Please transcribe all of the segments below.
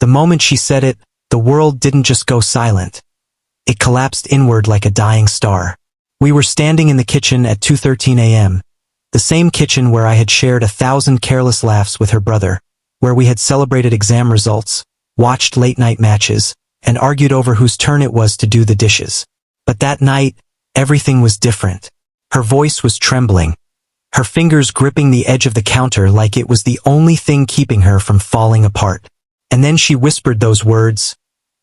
The moment she said it, the world didn't just go silent. It collapsed inward like a dying star. We were standing in the kitchen at 2:13 a.m., the same kitchen where I had shared 1,000 careless laughs with her brother, where we had celebrated exam results, watched late-night matches, and argued over whose turn it was to do the dishes. But that night, everything was different. Her voice was trembling, her fingers gripping the edge of the counter like it was the only thing keeping her from falling apart. And then she whispered those words,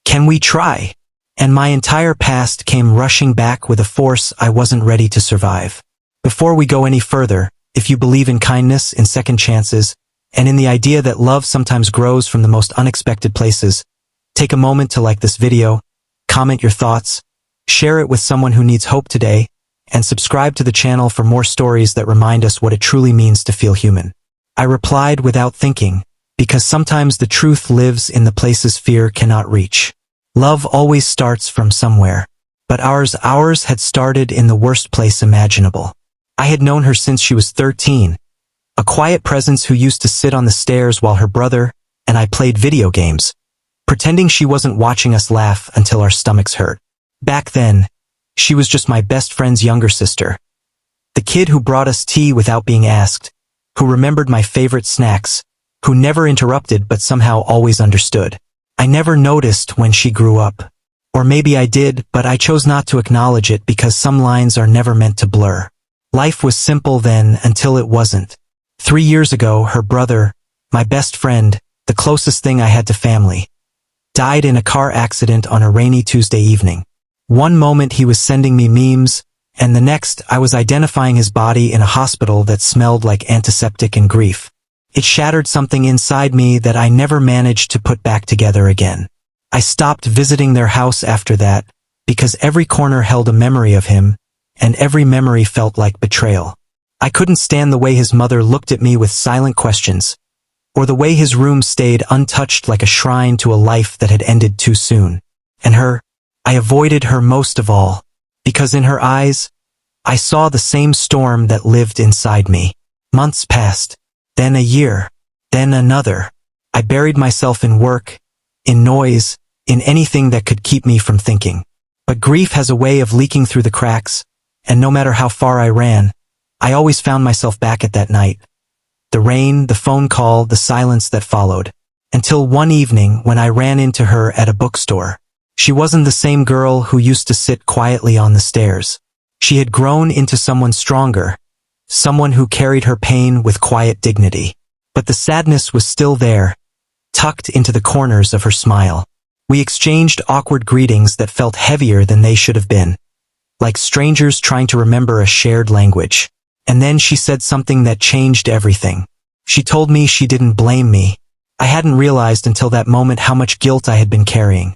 "Can we try?" And my entire past came rushing back with a force I wasn't ready to survive. Before we go any further, if you believe in kindness, in second chances, and in the idea that love sometimes grows from the most unexpected places, take a moment to like this video, comment your thoughts, share it with someone who needs hope today, and subscribe to the channel for more stories that remind us what it truly means to feel human. I replied without thinking, because sometimes the truth lives in the places fear cannot reach. Love always starts from somewhere, but ours had started in the worst place imaginable. I had known her since she was 13, a quiet presence who used to sit on the stairs while her brother and I played video games, pretending she wasn't watching us laugh until our stomachs hurt. Back then, she was just my best friend's younger sister, the kid who brought us tea without being asked, who remembered my favorite snacks, who never interrupted but somehow always understood. I never noticed when she grew up. Or maybe I did, but I chose not to acknowledge it because some lines are never meant to blur. Life was simple then until it wasn't. 3 years ago, her brother, my best friend, the closest thing I had to family, died in a car accident on a rainy Tuesday evening. One moment he was sending me memes, and the next I was identifying his body in a hospital that smelled like antiseptic and grief. It shattered something inside me that I never managed to put back together again. I stopped visiting their house after that, because every corner held a memory of him, and every memory felt like betrayal. I couldn't stand the way his mother looked at me with silent questions, or the way his room stayed untouched like a shrine to a life that had ended too soon. And her, I avoided her most of all, because in her eyes, I saw the same storm that lived inside me. Months passed, then a year, then another. I buried myself in work, in noise, in anything that could keep me from thinking. But grief has a way of leaking through the cracks, and no matter how far I ran, I always found myself back at that night. The rain, the phone call, the silence that followed. Until one evening when I ran into her at a bookstore. She wasn't the same girl who used to sit quietly on the stairs. She had grown into someone stronger, someone who carried her pain with quiet dignity. But the sadness was still there, tucked into the corners of her smile. We exchanged awkward greetings that felt heavier than they should have been, like strangers trying to remember a shared language. And then she said something that changed everything. She told me she didn't blame me. I hadn't realized until that moment how much guilt I had been carrying.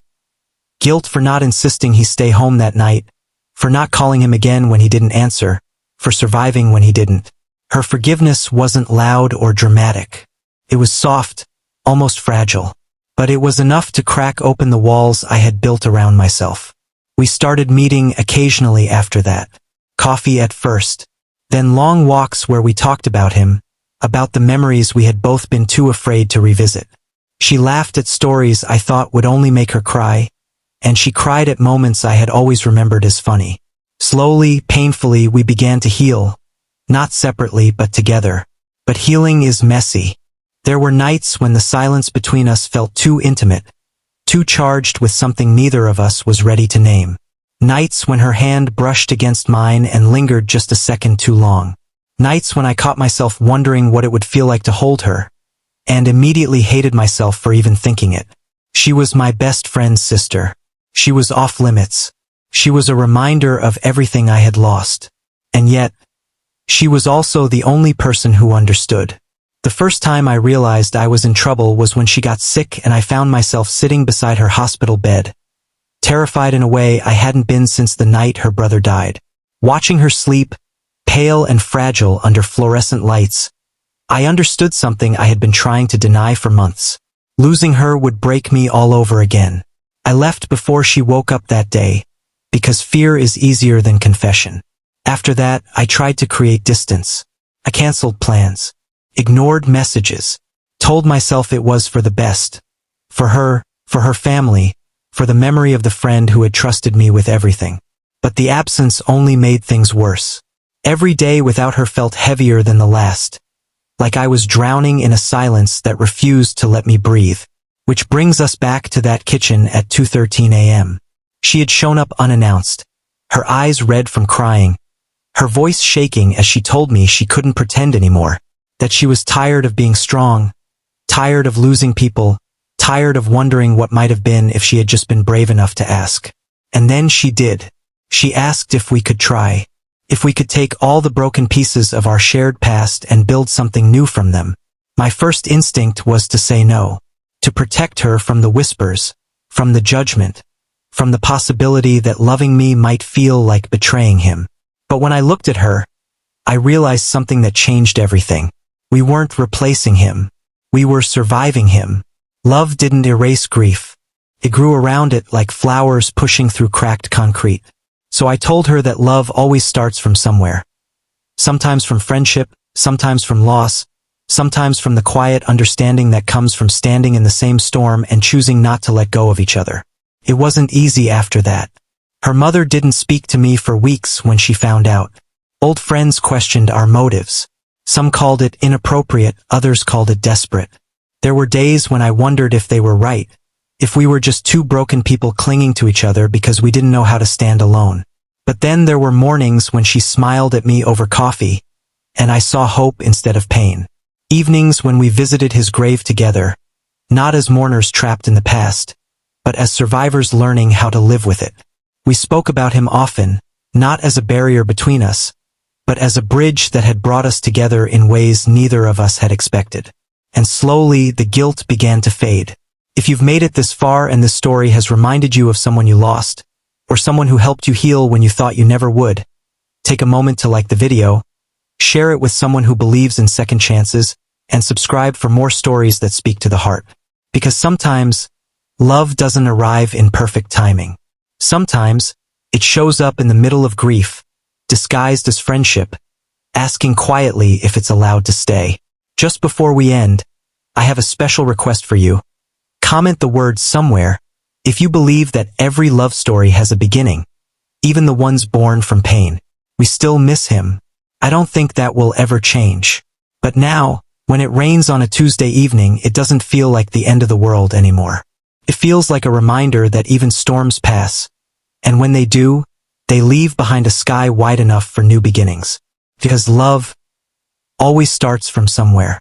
Guilt for not insisting he stay home that night, for not calling him again when he didn't answer, for surviving when he didn't. Her forgiveness wasn't loud or dramatic. It was soft, almost fragile. But it was enough to crack open the walls I had built around myself. We started meeting occasionally after that. Coffee at first, then long walks where we talked about him, about the memories we had both been too afraid to revisit. She laughed at stories I thought would only make her cry, and she cried at moments I had always remembered as funny. Slowly, painfully, we began to heal, not separately but together. But healing is messy. There were nights when the silence between us felt too intimate, too charged with something neither of us was ready to name. Nights when her hand brushed against mine and lingered just a second too long. Nights when I caught myself wondering what it would feel like to hold her, and immediately hated myself for even thinking it. She was my best friend's sister. She was off limits. She was a reminder of everything I had lost. And yet, she was also the only person who understood. The first time I realized I was in trouble was when she got sick and I found myself sitting beside her hospital bed, terrified in a way I hadn't been since the night her brother died. Watching her sleep, pale and fragile under fluorescent lights, I understood something I had been trying to deny for months. Losing her would break me all over again. I left before she woke up that day, because fear is easier than confession. After that, I tried to create distance. I canceled plans, ignored messages, told myself it was for the best. For her, for her family, for the memory of the friend who had trusted me with everything. But the absence only made things worse. Every day without her felt heavier than the last, like I was drowning in a silence that refused to let me breathe. Which brings us back to that kitchen at 2:13 a.m. She had shown up unannounced, her eyes red from crying, her voice shaking as she told me she couldn't pretend anymore, that she was tired of being strong, tired of losing people, tired of wondering what might have been if she had just been brave enough to ask. And then she did. She asked if we could try, if we could take all the broken pieces of our shared past and build something new from them. My first instinct was to say no, to protect her from the whispers, from the judgment, from the possibility that loving me might feel like betraying him. But when I looked at her, I realized something that changed everything. We weren't replacing him. We were surviving him. Love didn't erase grief. It grew around it like flowers pushing through cracked concrete. So I told her that love always starts from somewhere. Sometimes from friendship, sometimes from loss, sometimes from the quiet understanding that comes from standing in the same storm and choosing not to let go of each other. It wasn't easy after that. Her mother didn't speak to me for weeks when she found out. Old friends questioned our motives. Some called it inappropriate, others called it desperate. There were days when I wondered if they were right, if we were just two broken people clinging to each other because we didn't know how to stand alone. But then there were mornings when she smiled at me over coffee, and I saw hope instead of pain. Evenings when we visited his grave together, not as mourners trapped in the past, but as survivors learning how to live with it. We spoke about him often, not as a barrier between us, but as a bridge that had brought us together in ways neither of us had expected. And slowly the guilt began to fade. If you've made it this far and this story has reminded you of someone you lost, or someone who helped you heal when you thought you never would, take a moment to like the video, share it with someone who believes in second chances, and subscribe for more stories that speak to the heart. Because sometimes, love doesn't arrive in perfect timing. Sometimes, it shows up in the middle of grief, disguised as friendship, asking quietly if it's allowed to stay. Just before we end, I have a special request for you. Comment the word somewhere if you believe that every love story has a beginning, even the ones born from pain. We still miss him. I don't think that will ever change. But now, when it rains on a Tuesday evening, it doesn't feel like the end of the world anymore. It feels like a reminder that even storms pass, and when they do, they leave behind a sky wide enough for new beginnings. Because love always starts from somewhere.